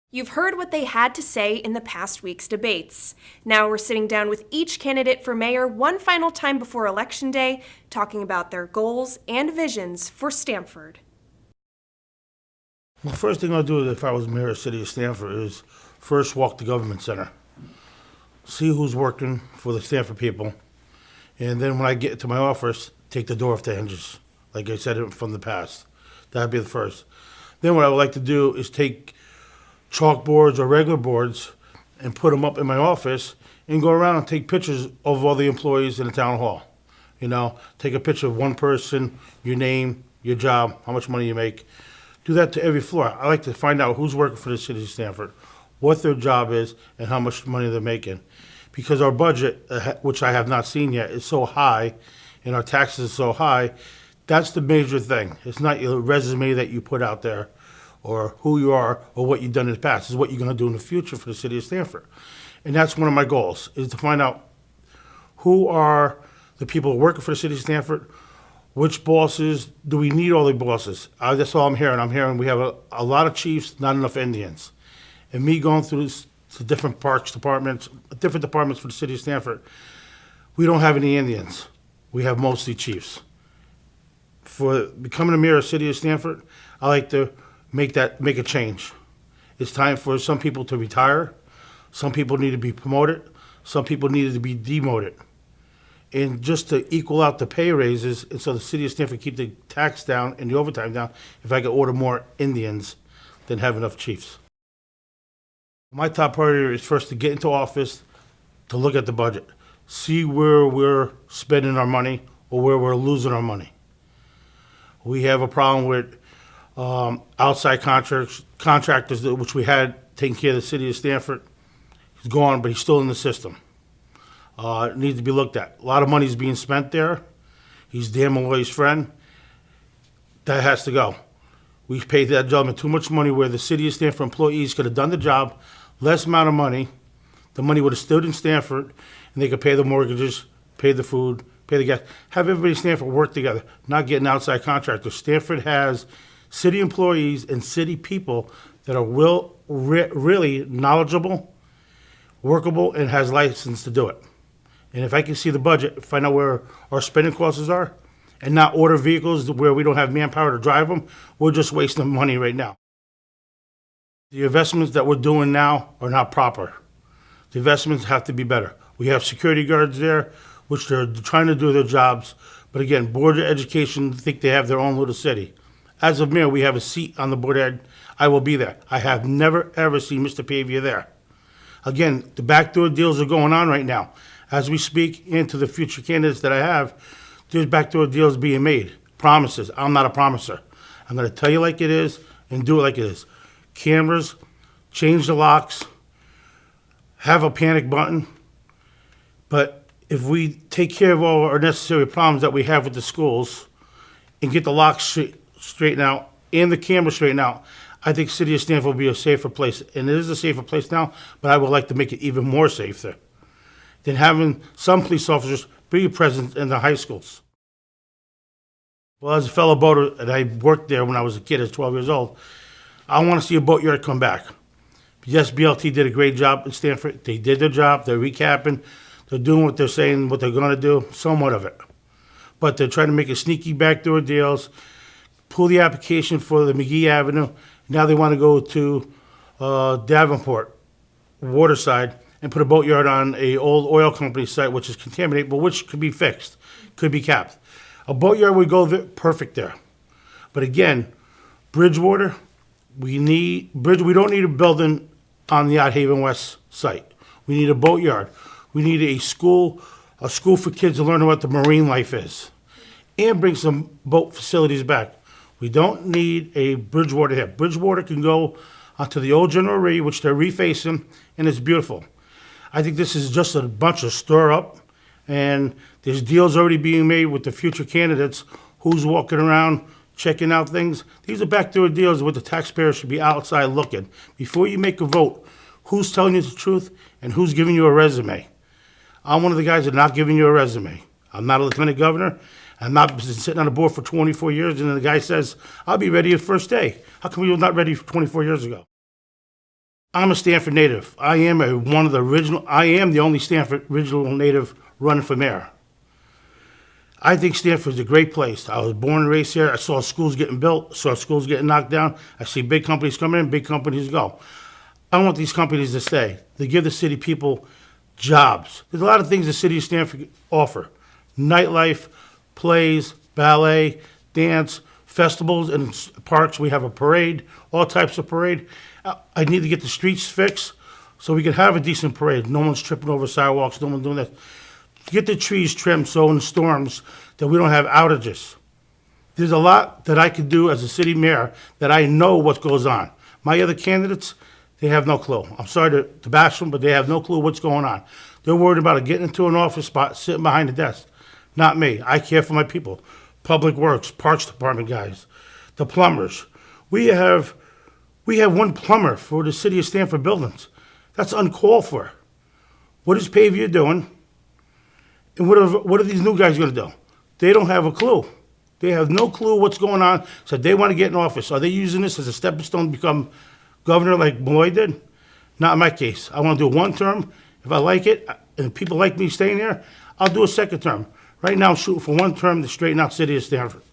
You've heard what they had to say in the past week's debates. Now we're sitting down with each candidate for mayor one final time before Election Day, talking about their goals and visions for Stamford. Well, first thing I'll do if I was mayor of the city of Stamford is first walk the government center, see who's working for the Stamford people, and then when I get to my office, take the door off the hinges, like I said from the past. That'd be the first. Then what I would like to do is take chalkboards or regular boards and put them up in my office and go around and take pictures of all the employees in the town hall. You know, take a picture of one person, your name, your job, how much money you make. Do that to every floor. I like to find out who's working for the city of Stamford, what their job is, and how much money they're making. Because our budget, which I have not seen yet, is so high, and our taxes are so high, that's the major thing. It's not your resume that you put out there, or who you are, or what you've done in the past. It's what you're going to do in the future for the city of Stamford. And that's one of my goals, is to find out who are the people working for the city of Stamford, which bosses, do we need all the bosses? That's all I'm hearing. I'm hearing we have a lot of chiefs, not enough Indians. And me going through the different parks departments, different departments for the city of Stamford, we don't have any Indians. We have mostly chiefs. For becoming a mayor of the city of Stamford, I like to make a change. It's time for some people to retire. Some people need to be promoted. Some people needed to be demoted. And just to equal out the pay raises, and so the city of Stamford keep the tax down and the overtime down, if I could order more Indians than have enough chiefs. My top priority is first to get into office, to look at the budget, see where we're spending our money or where we're losing our money. We have a problem with outside contractors, which we had taking care of the city of Stamford. He's gone, but he's still in the system. It needs to be looked at. A lot of money is being spent there. He's Dan Malloy's friend. That has to go. We paid that gentleman too much money where the city of Stamford employees could have done the job, less amount of money. The money would have stood in Stamford, and they could pay the mortgages, pay the food, pay the gas. Have everybody in Stamford work together, not get an outside contractor. Stamford has city employees and city people that are really knowledgeable, workable, and has license to do it. And if I can see the budget, find out where our spending costs are, and not order vehicles where we don't have manpower to drive them, we're just wasting money right now. The investments that we're doing now are not proper. The investments have to be better. We have security guards there, which they're trying to do their jobs, but again, Board of Education think they have their own little city. As of mayor, we have a seat on the Board of Ed. I will be there. I have never, ever seen Mr. Pavia there. Again, the backdoor deals are going on right now. As we speak into the future candidates that I have, there's backdoor deals being made. Promises. I'm not a promiser. I'm going to tell you like it is and do it like it is. Cameras, change the locks, have a panic button. But if we take care of all our necessary problems that we have with the schools and get the locks straightened out and the cameras straightened out, I think City of Stamford will be a safer place. And it is a safer place now, but I would like to make it even more safer than having some police officers be present in the high schools. Well, as a fellow boater, and I worked there when I was a kid, at 12 years old, I want to see a boatyard come back. Yes, BLT did a great job in Stamford. They did their job. They're recapping. They're doing what they're saying, what they're going to do, somewhat of it. But they're trying to make a sneaky backdoor deals, pull the application for the McGee Avenue. Now they want to go to Davenport, Waterside, and put a boatyard on a old oil company site, which is contaminated, but which could be fixed, could be capped. A boatyard would go perfect there. But again, Bridgewater, we don't need a building on the Yacht Haven West site. We need a boatyard. We need a school for kids to learn what the marine life is, and bring some boat facilities back. We don't need a Bridgewater here. Bridgewater can go onto the old General Re, which they're refacing, and it's beautiful. I think this is just a bunch of stir up, and there's deals already being made with the future candidates. Who's walking around checking out things? These are backdoor deals where the taxpayer should be outside looking. Before you make a vote, who's telling you the truth and who's giving you a resume? I'm one of the guys that are not giving you a resume. I'm not a lieutenant governor. I'm not been sitting on the board for 24 years, and then the guy says, I'll be ready the first day. How come you were not ready for 24 years ago? I'm a Stamford native. I am the only Stamford original native running for mayor. I think Stamford's a great place. I was born and raised here. I saw schools getting built, saw schools getting knocked down. I see big companies come in, big companies go. I want these companies to stay. They give the city people jobs. There's a lot of things the city of Stamford offer. Nightlife, plays, ballet, dance, festivals, and parks. We have a parade, all types of parade. I need to get the streets fixed so we can have a decent parade. No one's tripping over sidewalks, no one's doing that. Get the trees trimmed so in storms that we don't have outages. There's a lot that I could do as a city mayor that I know what goes on. My other candidates, they have no clue. I'm sorry to bash them, but they have no clue what's going on. They're worried about getting into an office spot, sitting behind a desk. Not me. I care for my people. Public Works, Parks Department guys, the plumbers. We have one plumber for the city of Stamford buildings. That's uncalled for. What is Pavia doing? And what are these new guys going to do? They don't have a clue. They have no clue what's going on. So they want to get in office. Are they using this as a stepping stone to become governor like Malloy did? Not in my case. I want to do one term. If I like it and people like me staying there, I'll do a second term. Right now, I'm shooting for one term to straighten out the city of Stamford.